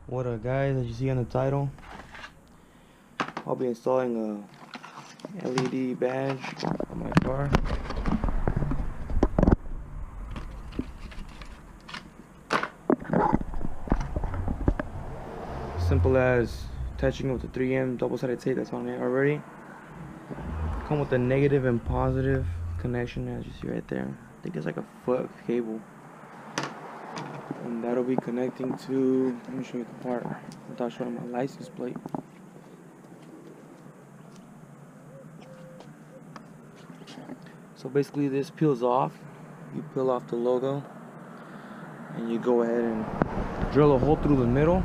What up, guys? As you see on the title, I'll be installing a LED badge on my car. Simple as touching with the 3M double-sided tape that's on it already. Come with the negative and positive connection, as you see right there. I think it's like a foot of cable, and that'll be connecting to, let me show you the part without showing my license plate. So basically this peels off. You peel off the logo and you go ahead and drill a hole through the middle,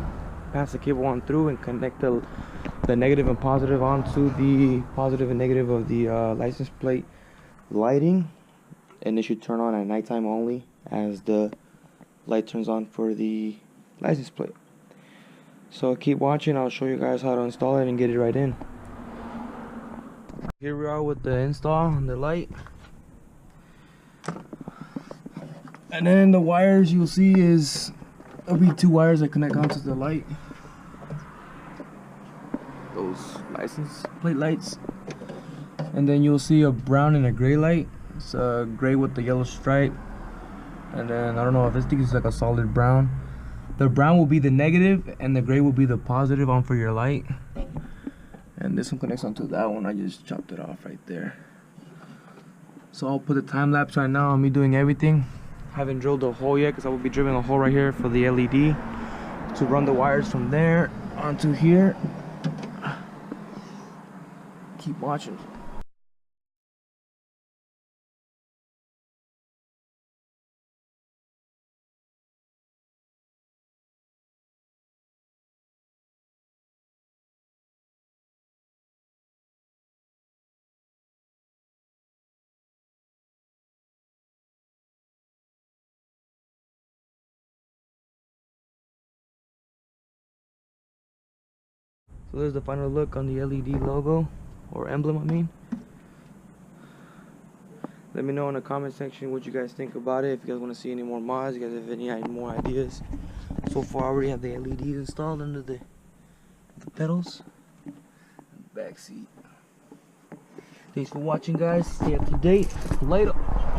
pass the cable on through, and connect the negative and positive onto the positive and negative of the license plate lighting, and it should turn on at nighttime only as the light turns on for the license plate. So keep watching, I'll show you guys how to install it and get it right in. Here we are with the install on the light. And then the wires you'll see there'll be two wires that connect onto the light. Those license plate lights. And then you'll see a brown and a gray light. It's a gray with the yellow stripe. And then I don't know if this thing is like a solid brown. The brown will be the negative and the gray will be the positive on for your light. And this one connects onto that one. I just chopped it off right there. So I'll put a time lapse right now on me doing everything. Haven't drilled a hole yet because I will be drilling a hole right here for the LED to run the wires from there onto here. Keep watching. So there's the final look on the LED logo, or emblem I mean. Let me know in the comment section what you guys think about it. If you guys want to see any more mods, you guys have any more ideas. So far I already have the LEDs installed under the pedals and back seat. Thanks for watching, guys. Stay up to date. Later.